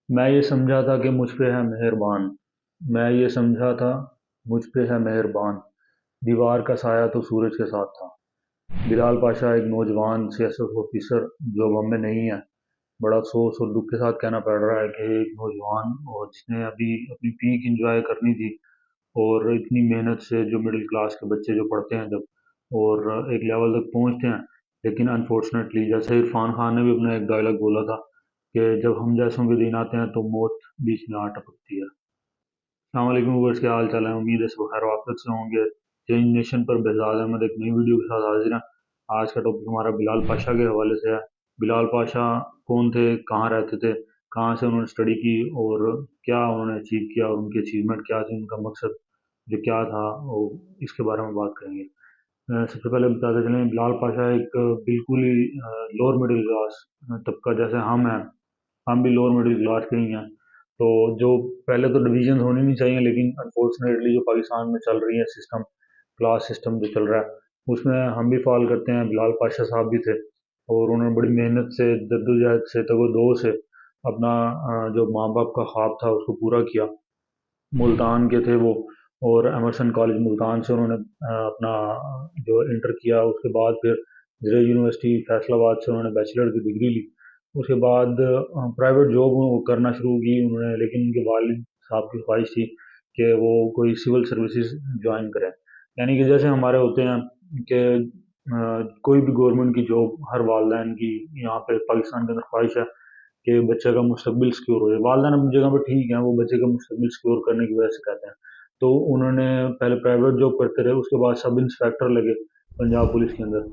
میں یہ سمجھا تھا کہ مجھ پہ ہے مہربان، میں یہ سمجھا تھا مجھ پہ ہے مہربان، دیوار کا سایہ تو سورج کے ساتھ تھا۔ بلال پاشا ایک نوجوان سیاست آفیسر جو اب ہم میں نہیں ہے، بڑا افسوس اور دکھ کے ساتھ کہنا پڑ رہا ہے کہ ایک نوجوان اور جس نے ابھی اپنی پیک انجوائے کرنی تھی، اور اتنی محنت سے جو مڈل کلاس کے بچے جو پڑھتے ہیں جب اور ایک لیول تک پہنچتے ہیں، لیکن انفارچونیٹلی جیسے عرفان خان نے بھی اپنا ایک ڈائلاگ بولا تھا کہ جب ہم جیسوں کے دن آتے ہیں تو موت بیچ میں آ ٹپکتی ہے۔ السلام علیکم ویورز، کیا حال چال ہے؟ امید ہے سب خیر و عافیت سے ہوں گے۔ چینج نیشن پر بہزاد احمد ایک نئی ویڈیو کے ساتھ حاضر ہیں۔ آج کا ٹاپک ہمارا بلال پاشا کے حوالے سے ہے۔ بلال پاشا کون تھے، کہاں رہتے تھے، کہاں سے انہوں نے اسٹڈی کی، اور کیا انہوں نے اچیو کیا، اور ان کی اچیومنٹ کیا تھی، ان کا مقصد جو کیا تھا، اور اس کے بارے میں بات کریں گے۔ سب سے پہلے بتاتے چلیں، بلال پاشا ایک بالکل ہی لوور مڈل کلاس طبقہ جیسے ہم ہیں، ہم بھی لوور مڈل کلاس کے ہی ہیں۔ تو جو پہلے تو ڈویژن ہونی نہیں چاہیے، لیکن انفارچونیٹلی جو پاکستان میں چل رہی ہے سسٹم، کلاس سسٹم جو چل رہا ہے، اس میں ہم بھی فال کرتے ہیں۔ بلال پاشا صاحب بھی تھے، اور انہوں نے بڑی محنت سے، جدوجہد سے، تگ و دو سے اپنا جو ماں باپ کا خواب تھا اس کو پورا کیا۔ ملتان کے تھے وہ، اور ایمرسن کالج ملتان سے انہوں نے اپنا جو انٹر کیا، اس کے بعد پھر زرعی یونیورسٹی فیصل آباد سے انہوں نے بیچلر کی ڈگری لی۔ اس کے بعد پرائیویٹ جاب کرنا شروع کی انہوں نے، لیکن ان کے والد صاحب کی خواہش تھی کہ وہ کوئی سول سروسز جوائن کریں، یعنی کہ جیسے ہمارے ہوتے ہیں کہ کوئی بھی گورنمنٹ کی جاب ہر والدین کی یہاں پہ پاکستان کے اندر خواہش ہے کہ بچے کا مستقبل سکیور ہو جائے۔ والدین اپنی جگہ پہ ٹھیک ہیں، وہ بچے کا مستقبل سکیور کرنے کی وجہ سے کہتے ہیں۔ تو انہوں نے پہلے پرائیویٹ جاب کرتے رہے، اس کے بعد سب انسپیکٹر لگے پنجاب پولیس کے اندر،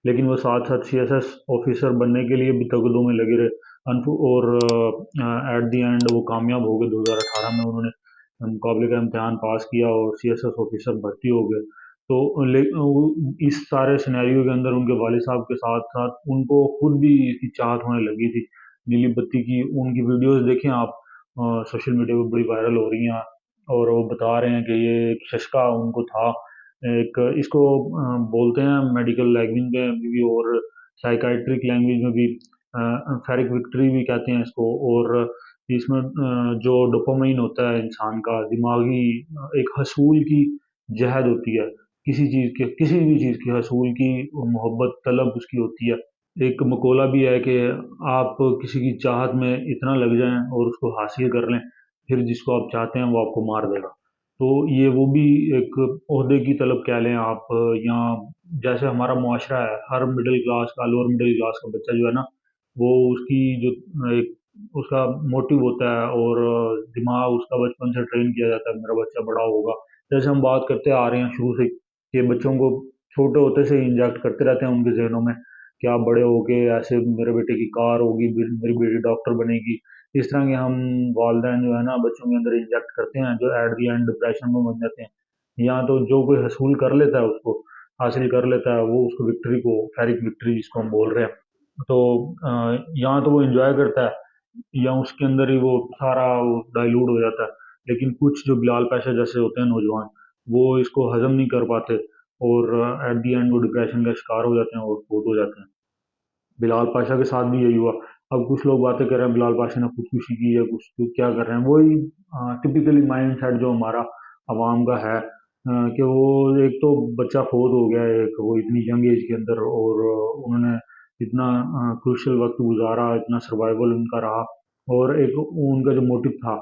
لیکن وہ ساتھ ساتھ سی ایس ایس آفیسر بننے کے لیے بھی تگدوں میں لگے رہے۔ اور ایٹ دی اینڈ وہ کامیاب ہو گئے۔ 2018 میں انہوں نے مقابلے کا امتحان پاس کیا اور سی ایس ایس آفیسر بھرتی ہو گئے۔ تو اس سارے سینیریو کے اندر ان کے والد صاحب کے ساتھ ساتھ ان کو خود بھی اس کی چاہت ہونے لگی تھی نیلی بتی کی۔ ان کی ویڈیوز دیکھیں آپ، سوشل میڈیا پہ بڑی وائرل ہو رہی ہیں، اور وہ بتا رہے ہیں کہ یہ ایک ششکا ان کو تھا، ایک اس کو بولتے ہیں میڈیکل لینگویج میں بھی اور سائیکائٹرک لینگویج میں بھی فیرک وکٹری بھی کہتے ہیں اس کو۔ اور اس میں جو ڈوپامین ہوتا ہے انسان کا دماغی ایک حصول کی جہد ہوتی ہے، کسی بھی چیز کے حصول کی محبت طلب اس کی ہوتی ہے۔ ایک مقولہ بھی ہے کہ آپ کسی کی چاہت میں اتنا لگ جائیں اور اس کو حاصل کر لیں، پھر جس کو آپ چاہتے ہیں وہ آپ کو مار دے گا۔ تو یہ وہ بھی ایک عہدے کی طلب کہہ لیں آپ، یا جیسے ہمارا معاشرہ ہے، ہر مڈل کلاس کا، لوور مڈل کلاس کا بچہ جو ہے نا، وہ اس کی جو ایک اس کا موٹیو ہوتا ہے، اور دماغ اس کا بچپن سے ٹرین کیا جاتا ہے میرا بچہ بڑا ہوگا۔ جیسے ہم بات کرتے آ رہے ہیں شروع سے کہ بچوں کو چھوٹے ہوتے سے انجیکٹ کرتے رہتے ہیں ان کے ذہنوں میں کہ آپ بڑے ہو کے ایسے میرے بیٹے کی کار ہوگی، میری بیٹی ڈاکٹر بنے گی۔ اس طرح کے ہم والدین جو ہے نا بچوں کے اندر انجیکٹ کرتے ہیں، جو ایٹ دی اینڈ ڈپریشن میں بن جاتے ہیں۔ یا تو جو کوئی حصول کر لیتا ہے اس کو حاصل کر لیتا ہے، وہ اس کو وکٹری کو، فیرک وکٹری جس کو ہم بول رہے ہیں، تو یا تو وہ انجوائے کرتا ہے، یا اس کے اندر ہی وہ سارا ڈائلوٹ ہو جاتا ہے۔ لیکن کچھ جو بلال پیشہ جیسے ہوتے ہیں نوجوان، وہ اس کو ہضم نہیں کر پاتے، اور ایٹ دی اینڈ وہ ڈپریشن کا شکار ہو جاتے ہیں اور فوت ہو جاتے ہیں۔ بلال پاشا کے ساتھ بھی یہی ہوا۔ اب کچھ لوگ باتیں کر رہے ہیں بلال پاشا نے خودکشی کی ہے، کچھ تو کیا کر رہے ہیں، وہی ٹپیکلی مائنڈ سیٹ جو ہمارا عوام کا ہے، کہ وہ ایک تو بچہ فوت ہو گیا ہے، ایک وہ اتنی ینگ ایج کے اندر، اور انہوں نے اتنا کروشل وقت گزارا، اتنا سروائیول ان کا رہا، اور ایک ان کا جو موٹو تھا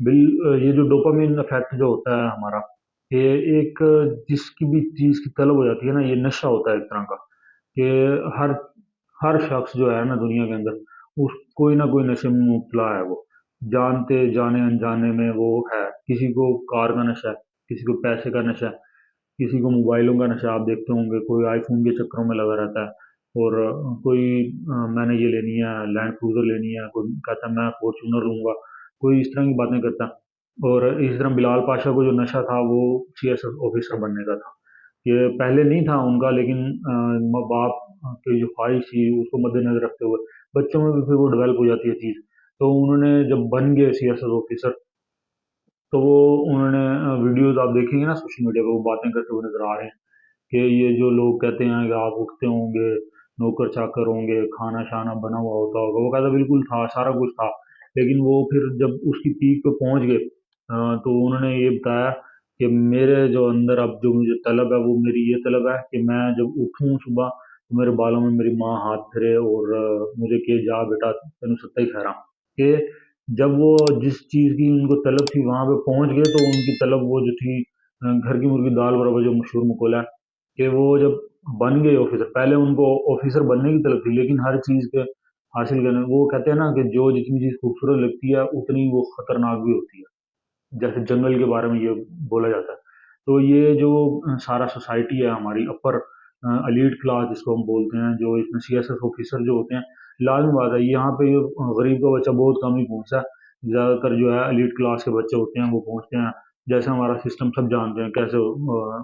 یہ جو ڈوپامین افیکٹ جو ہوتا ہے ہمارا، یہ ایک جس کی بھی چیز کی طلب ہو جاتی ہے نا، یہ نشہ ہوتا ہے ایک طرح کا، کہ ہر ہر شخص جو ہے نا دنیا کے اندر، اس کوئی نہ کوئی نشے میں مبتلا ہے، وہ جانتے جانے انجانے میں وہ ہے۔ کسی کو کار کا نشہ ہے، کسی کو پیسے کا نشہ ہے، کسی کو موبائلوں کا نشہ، آپ دیکھتے ہوں گے کوئی آئی فون کے چکروں میں لگا رہتا ہے، اور کوئی میں نے یہ لینی ہے، لینڈ کروزر لینی ہے، کوئی کہتا ہے میں فارچونر لوں گا، کوئی اس طرح کی باتیں کرتا ہے۔ اور اسی طرح بلال پاشا کو جو نشہ تھا وہ سی ایس ایف آفیسر بننے کا تھا۔ یہ پہلے نہیں تھا ان کا، لیکن ماں باپ کی جو خواہش تھی اس کو مد نظر رکھتے ہوئے بچوں میں بھی پھر وہ ڈیولپ ہو جاتی ہے چیز۔ تو انہوں نے جب بن گئے سی ایس ایس آفیسر، تو وہ انہوں نے ویڈیوز آپ دیکھیں گے نا سوشل میڈیا پہ، وہ باتیں کرتے ہوئے نظر آ رہے ہیں کہ یہ جو لوگ کہتے ہیں کہ آپ اٹھتے ہوں گے، نوکر چاکر ہوں گے، کھانا شانا بنا ہوا ہوتا ہوگا، وہ کہتا بالکل تھا، سارا کچھ تھا، لیکن وہ پھر جب اس کی پیک پہ پہنچ گئے تو انہوں نے یہ بتایا کہ میرے جو اندر اب جو مجھے طلب ہے وہ میری یہ طلب ہے کہ میں جب اٹھوں صبح تو میرے بالوں میں میری ماں ہاتھ پھیرے اور مجھے کہ جا بیٹا تینوں ستائی خیراں کہ جب وہ جس چیز کی ان کو طلب تھی وہاں پہ پہنچ گئے تو ان کی طلب وہ جو تھی گھر کی مرغی دال برابر جو مشہور مقولہ ہے کہ وہ جب بن گئے آفیسر، پہلے ان کو آفیسر بننے کی طلب تھی لیکن ہر چیز کے حاصل کرنے، وہ کہتے ہیں نا کہ جو جتنی چیز خوبصورت لگتی ہے اتنی وہ خطرناک بھی ہوتی ہے، جیسے جنگل کے بارے میں یہ بولا جاتا ہے۔ تو یہ جو سارا سوسائٹی ہے ہماری اپر ایلیٹ کلاس جس کو ہم بولتے ہیں، جو اس میں سی ایس ایف آفیسر جو ہوتے ہیں، لازمی بات ہے یہاں پہ غریب کا بچہ بہت کم ہی پہنچتا ہے، زیادہ تر جو ہے ایلیٹ کلاس کے بچے ہوتے ہیں وہ پہنچتے ہیں۔ جیسے ہمارا سسٹم سب جانتے ہیں کیسے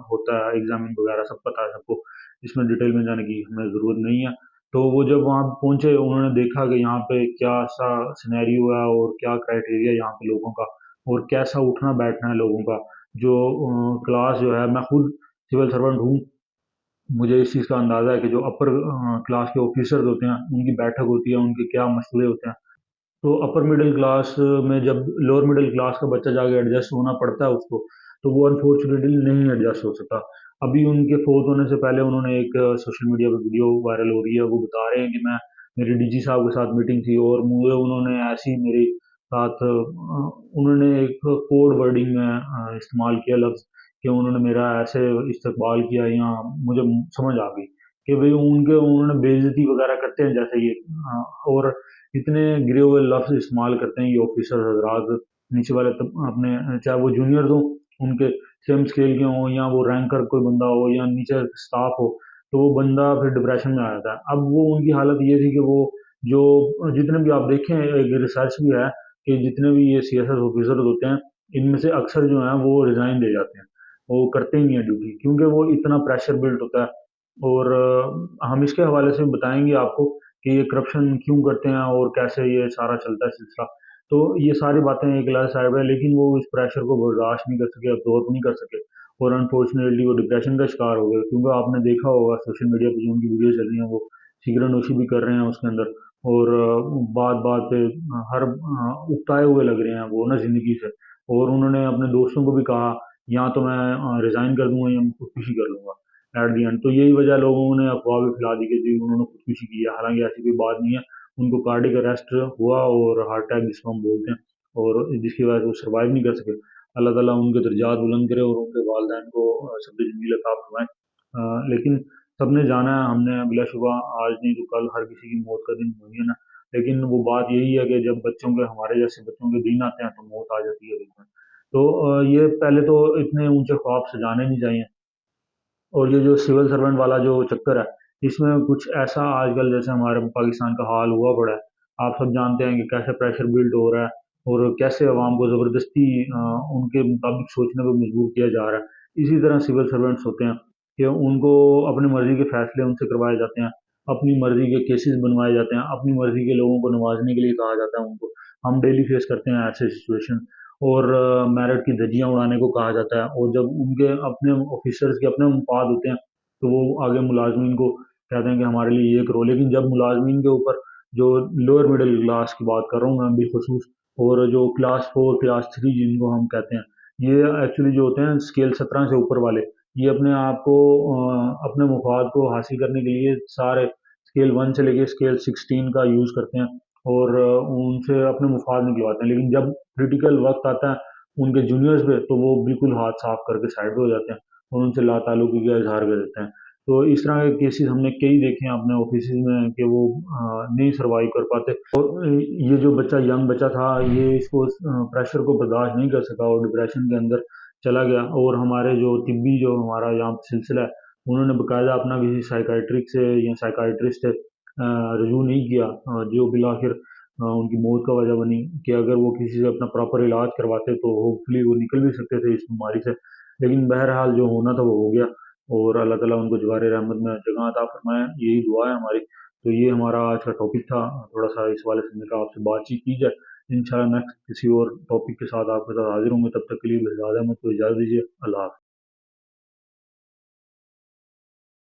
ہوتا ہے، ایگزامن وغیرہ سب پتہ ہے سب کو، اس میں ڈیٹیل میں جانے کی ہمیں ضرورت نہیں ہے۔ تو وہ جب وہاں پہنچے انہوں نے دیکھا کہ یہاں پہ کیا سا سینیریو ہے اور کیا کرائٹیریا یہاں پہ لوگوں کا، اور کیسا اٹھنا بیٹھنا ہے لوگوں کا، جو کلاس جو ہے، میں خود سول سرونٹ ہوں، مجھے اس چیز کا اندازہ ہے کہ جو اپر کلاس کے آفیسرز ہوتے ہیں ان کی بیٹھک ہوتی ہے، ان کے کیا مسئلے ہوتے ہیں۔ تو اپر مڈل کلاس میں جب لوور مڈل کلاس کا بچہ جا کے ایڈجسٹ ہونا پڑتا ہے اس کو، تو وہ انفارچونیٹلی نہیں ایڈجسٹ ہو سکتا۔ ابھی ان کے فوت ہونے سے پہلے انہوں نے ایک سوشل میڈیا پہ ویڈیو وائرل ہو رہی ہے، وہ بتا رہے ہیں کہ میں میری ڈی جی صاحب کے ساتھ میٹنگ تھی اور مجھے انہوں نے ایسی میری ساتھ انہوں نے ایک کوڈ ورڈنگ میں استعمال کیا لفظ کہ انہوں نے میرا ایسے استقبال کیا، یا مجھے سمجھ آ گئی کہ بھئی انہوں نے بے عزتی وغیرہ کرتے ہیں جیسے یہ اور اتنے گرے ہوئے لفظ استعمال کرتے ہیں یہ آفیسر حضرات نیچے والے اپنے، چاہے وہ جونیئر ہوں ان کے سیم اسکیل کے ہوں، یا وہ رینکر کوئی بندہ ہو، یا نیچے اسٹاف ہو، تو وہ بندہ پھر ڈپریشن میں آ جاتا ہے۔ اب وہ ان کی حالت یہ تھی کہ وہ جو جتنے بھی آپ دیکھیں ایک ریسرچ بھی ہے کہ جتنے بھی یہ سی ایس ایس آفیسر ہوتے ہیں ان میں سے اکثر جو ہیں وہ ریزائن دے جاتے ہیں، وہ کرتے ہی نہیں ہیں ڈیوٹی، کیونکہ وہ اتنا پریشر بلڈ ہوتا ہے۔ اور ہم اس کے حوالے سے بتائیں گے آپ کو کہ یہ کرپشن کیوں کرتے ہیں اور کیسے یہ سارا چلتا ہے سلسلہ۔ تو یہ ساری باتیں ایک الگ سائڈ پہ، لیکن وہ اس پریشر کو برداشت نہیں کر سکے، ابزورب نہیں کر سکے، اور انفارچونیٹلی وہ ڈپریشن کا شکار ہو گئے، کیونکہ آپ نے دیکھا ہوگا سوشل میڈیا پہ جو ان کی ویڈیو چل رہی ہیں وہ سگریٹ نوشی بھی کر رہے ہیں اس کے اندر، اور بات بات پہ ہر اکتائے ہوئے لگ رہے ہیں وہ نا زندگی سے، اور انہوں نے اپنے دوستوں کو بھی کہا یا تو میں ریزائن کر دوں گا یا میں خودکشی کر لوں گا ایٹ دی اینڈ۔ تو یہی وجہ لوگوں نے افواہ بھی پھیلا دی کہ جی انہوں نے خودکشی کی ہے، حالانکہ ایسی کوئی بات نہیں ہے، ان کو کارڈک اریسٹ ہوا اور ہارٹ اٹیک جس کو ہم بولتے ہیں، اور جس کی وجہ سے وہ سروائیو نہیں کر سکے۔ اللہ تعالیٰ ان کے درجات بلند کرے اور ان کے والدین کو سب جمیل عطا فرمائے۔ لیکن سب نے جانا ہے، ہم نے بلا شبہ آج نہیں تو کل ہر کسی کی موت کا دن ہوئی ہے نا، لیکن وہ بات یہی ہے کہ جب بچوں کے، ہمارے جیسے بچوں کے دن آتے ہیں تو موت آ جاتی ہے بالکل۔ تو یہ پہلے تو اتنے اونچے خواب سجانے نہیں چاہیے، اور یہ جو سول سرونٹ والا جو چکر ہے اس میں کچھ ایسا آج کل جیسے ہمارے پاکستان کا حال ہوا پڑا ہے، آپ سب جانتے ہیں کہ کیسے پریشر بلڈ ہو رہا ہے اور کیسے عوام کو زبردستی ان کے مطابق سوچنے پہ مجبور کیا جا رہا ہے۔ اسی طرح سول سرونٹس ہوتے ہیں کہ ان کو اپنی مرضی کے فیصلے ان سے کروائے جاتے ہیں، اپنی مرضی کے کیسز بنوائے جاتے ہیں، اپنی مرضی کے لوگوں کو نوازنے کے لیے کہا جاتا ہے ان کو۔ ہم ڈیلی فیس کرتے ہیں ایسے سچویشن، اور میرٹ کی دھجیاں اڑانے کو کہا جاتا ہے، اور جب ان کے اپنے آفیسرز کے اپنے مفاد ہوتے ہیں تو وہ آگے ملازمین کو کہتے ہیں کہ ہمارے لیے یہ کرو، لیکن جب ملازمین کے اوپر جو لوور مڈل کلاس کی بات کر رہا ہوں میں بالخصوص، اور جو کلاس 4 کلاس 3 جن کو ہم کہتے ہیں، یہ ایکچولی جو ہوتے ہیں اسکیل 17 سے اوپر والے، یہ اپنے آپ کو اپنے مفاد کو حاصل کرنے کے لیے سارے اسکیل 1 سے لے کے اسکیل 16 کا یوز کرتے ہیں، اور ان سے اپنے مفاد نکلواتے ہیں، لیکن جب کریٹیکل وقت آتا ہے ان کے جونیئرز پہ تو وہ بالکل ہاتھ صاف کر کے سائڈ پہ ہو جاتے ہیں اور ان سے لا تعلقی کا اظہار کر دیتے ہیں۔ تو اس طرح کے کیسز ہم نے کئی دیکھے ہیں اپنے آفیسز میں کہ وہ نہیں سروائیو کر پاتے، اور یہ جو بچہ ینگ بچہ تھا یہ اس کو پریشر کو برداشت نہیں کر سکا اور ڈپریشن کے اندر چلا گیا، اور ہمارے جو طبی جو ہمارا یہاں سلسلہ ہے انہوں نے باقاعدہ اپنا کسی سائیکائٹرک سے یا سائیکائٹرسٹ سے رجوع نہیں کیا، جو بالآخر ان کی موت کا وجہ بنی کہ اگر وہ کسی سے اپنا پراپر علاج کرواتے تو ہوپ فلی وہ نکل بھی سکتے تھے اس بیماری سے، لیکن بہرحال جو ہونا تھا وہ ہو گیا، اور اللہ تعالیٰ ان کو جوار رحمت میں جگہ عطا فرمائے، یہی دعا ہے ہماری۔ تو یہ ہمارا آج کا ٹاپک تھا، تھوڑا سا اس والے سے میں نے کہا آپ سے بات چیت کی جائے، انشاءاللہ نیکسٹ کسی اور ٹاپک کے ساتھ آپ کے ساتھ حاضر ہوں گے، تب تک کے لیے بھیجا دیں مجھ کو اجازت دیجیے، اللہ حافظ۔